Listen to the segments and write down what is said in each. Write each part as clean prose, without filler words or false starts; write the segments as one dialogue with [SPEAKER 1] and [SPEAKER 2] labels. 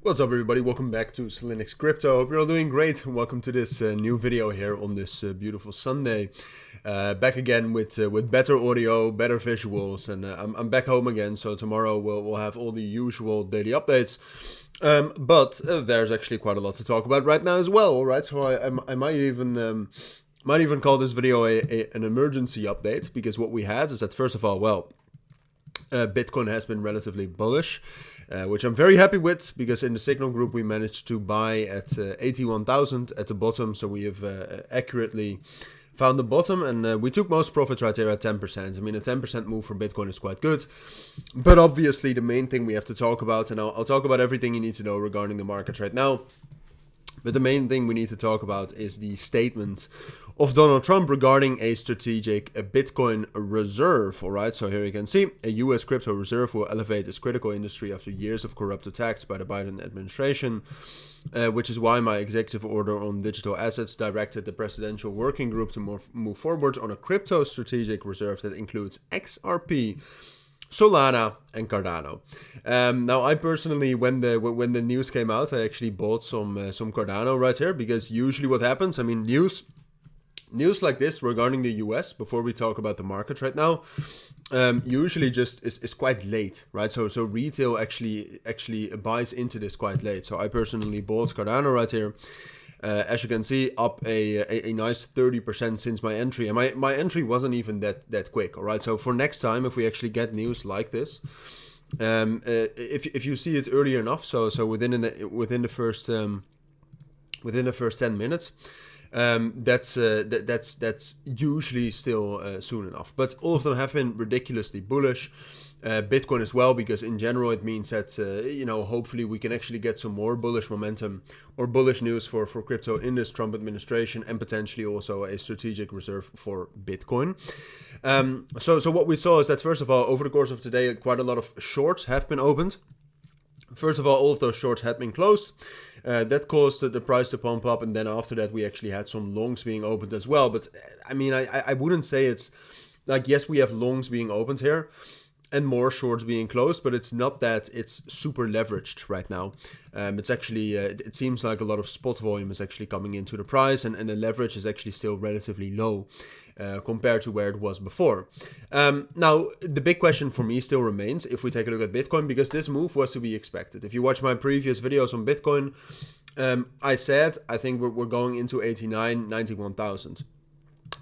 [SPEAKER 1] What's up everybody, welcome back to Cilinix Crypto. Hope you're all doing great. Welcome to this new video here on this beautiful Sunday. Back again with better audio, better visuals, and I'm back home again, so tomorrow we'll have all the usual daily updates. But there's actually quite a lot to talk about right now as well, alright? So I might even call this video an emergency update, because what we had is that first of all, Bitcoin has been relatively bullish, which I'm very happy with, because in the Signal group we managed to buy at 81,000 at the bottom, so we have accurately found the bottom, and we took most profits right there at 10%. I mean, a 10% move for Bitcoin is quite good, but obviously the main thing we have to talk about, and I'll talk about everything you need to know regarding the market right now, but the main thing we need to talk about is the statement of Donald Trump regarding a strategic Bitcoin reserve. All right, so here you can see a U.S. crypto reserve will elevate this critical industry after years of corrupt attacks by the Biden administration, which is why my executive order on digital assets directed the presidential working group to move forward on a crypto strategic reserve that includes XRP, Solana, and Cardano. Now, I personally, when the news came out, I actually bought some Cardano right here, because usually what happens, I mean, news like this regarding the US, before we talk about the market right now, usually just is quite late, right? So retail actually buys into this quite late. So I personally bought Cardano right here. As you can see, up a nice 30% since my entry, and my entry wasn't even that quick. All right, so for next time, if we actually get news like this, if you see it early enough, so within the first 10 minutes, that's usually still soon enough. But all of them have been ridiculously bullish. Bitcoin as well, because in general it means that hopefully we can actually get some more bullish momentum or bullish news for crypto in this Trump administration, and potentially also a strategic reserve for Bitcoin. So what we saw is that, first of all, over the course of today, quite a lot of shorts have been opened. First of all of those shorts had been closed. That caused the price to pump up, and then after that we actually had some longs being opened as well. But I mean, I wouldn't say it's like, yes, we have longs being opened here and more shorts being closed, but it's not that it's super leveraged right now. It's actually, it seems like a lot of spot volume is actually coming into the price, and the leverage is actually still relatively low compared to where it was before. Now, the big question for me still remains, if we take a look at Bitcoin, because this move was to be expected. If you watch my previous videos on Bitcoin, I said I think we're going into 89, 91,000.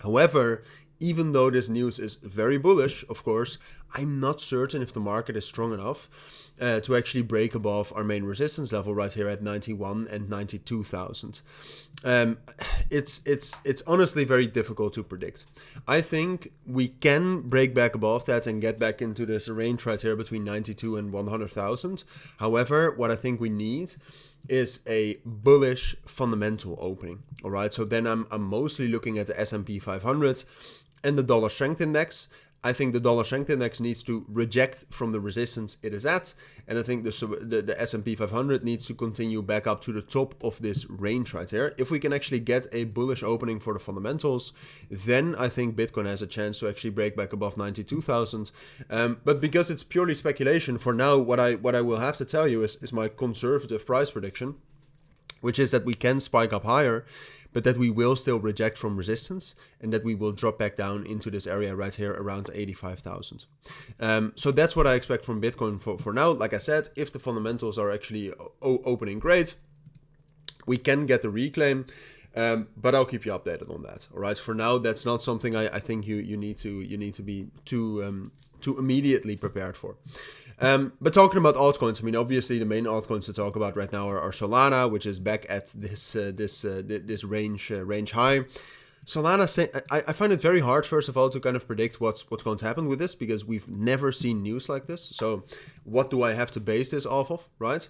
[SPEAKER 1] However, even though this news is very bullish, of course, I'm not certain if the market is strong enough to actually break above our main resistance level right here at 91 and 92,000. It's honestly very difficult to predict. I think we can break back above that and get back into this range right here between 92 and 100,000. However, what I think we need is a bullish fundamental opening. All right, so then I'm mostly looking at the S&P 500 and the dollar strength index. I think the dollar strength index needs to reject from the resistance it is at, and I think the S&P 500 needs to continue back up to the top of this range right here. If we can actually get a bullish opening for the fundamentals, then I think Bitcoin has a chance to actually break back above 92,000. But because it's purely speculation for now, what I will have to tell you is my conservative price prediction, which is that we can spike up higher, but that we will still reject from resistance, and that we will drop back down into this area right here around 85,000. So that's what I expect from Bitcoin for now. Like I said, if the fundamentals are actually opening great, we can get the reclaim, but I'll keep you updated on that. All right, for now, that's not something I think you need to be too immediately prepared for. But talking about altcoins, I mean, obviously the main altcoins to talk about right now are Solana, which is back at this range high. Solana, I find it very hard, first of all, to kind of predict what's going to happen with this, because we've never seen news like this. So what do I have to base this off of, right?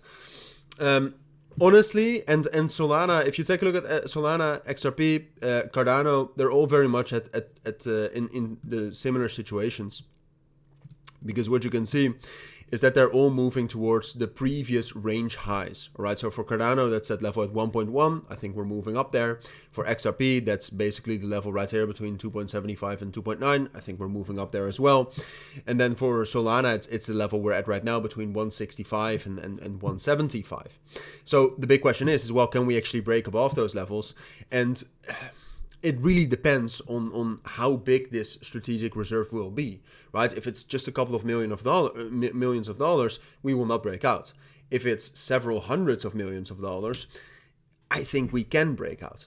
[SPEAKER 1] Honestly, and Solana, if you take a look at Solana, XRP, Cardano, they're all very much in the similar situations. because what you can see is that they're all moving towards the previous range highs. All right, so for Cardano, that's that level at 1.1. I think we're moving up there. For XRP, that's basically the level right here between 2.75 and 2.9. I think we're moving up there as well. And then for Solana, it's the level we're at right now between 165 and 175. So the big question is, well, can we actually break above those levels? And it really depends on how big this strategic reserve will be, right? If it's just a couple of millions of dollars, we will not break out. If it's several hundreds of millions of dollars, I think we can break out.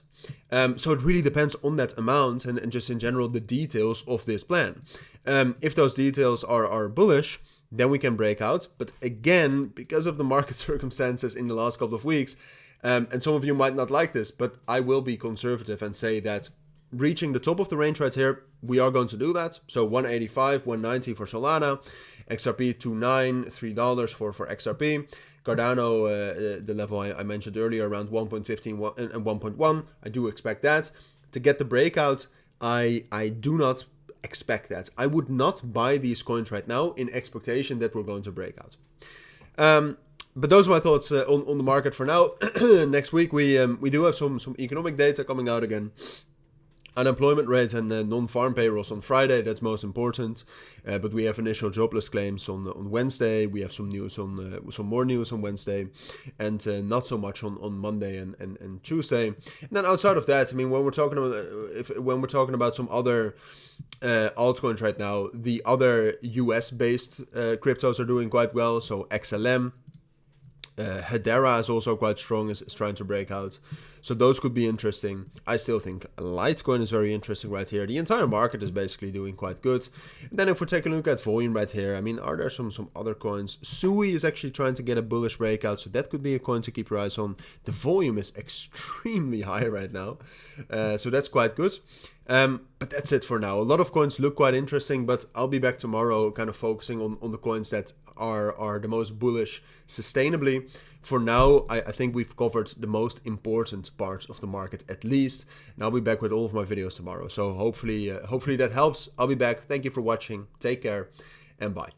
[SPEAKER 1] So it really depends on that amount and just in general the details of this plan. If those details are bullish, then we can break out. But again, because of the market circumstances in the last couple of weeks, and some of you might not like this, but I will be conservative and say that reaching the top of the range right here, we are going to do that. So 185, 190 for Solana, XRP 2.9, $3 for XRP. Cardano, the level I mentioned earlier, around 1.15 and 1.1. I do expect that. To get the breakout, I do not expect that. I would not buy these coins right now in expectation that we're going to break out. But those are my thoughts on the market for now. Next week we do have some economic data coming out again. Unemployment rate and non-farm payrolls on Friday, that's most important. But we have initial jobless claims on Wednesday. We have some news on some more news on Wednesday, and not so much on Monday and Tuesday. And then outside of that, I mean, when we're talking about some other altcoins right now, the other US-based cryptos are doing quite well. So XLM. Hedera is also quite strong, is trying to break out. So those could be interesting. I still think Litecoin is very interesting right here. The entire market is basically doing quite good. And then if we take a look at volume right here, I mean, are there some other coins? Sui is actually trying to get a bullish breakout, so that could be a coin to keep your eyes on. The volume is extremely high right now, so that's quite good. But that's it for now. A lot of coins look quite interesting, but I'll be back tomorrow kind of focusing on the coins that are the most bullish sustainably. For now, I think we've covered the most important parts of the market at least. And I'll be back with all of my videos tomorrow. So hopefully that helps. I'll be back. Thank you for watching. Take care and bye.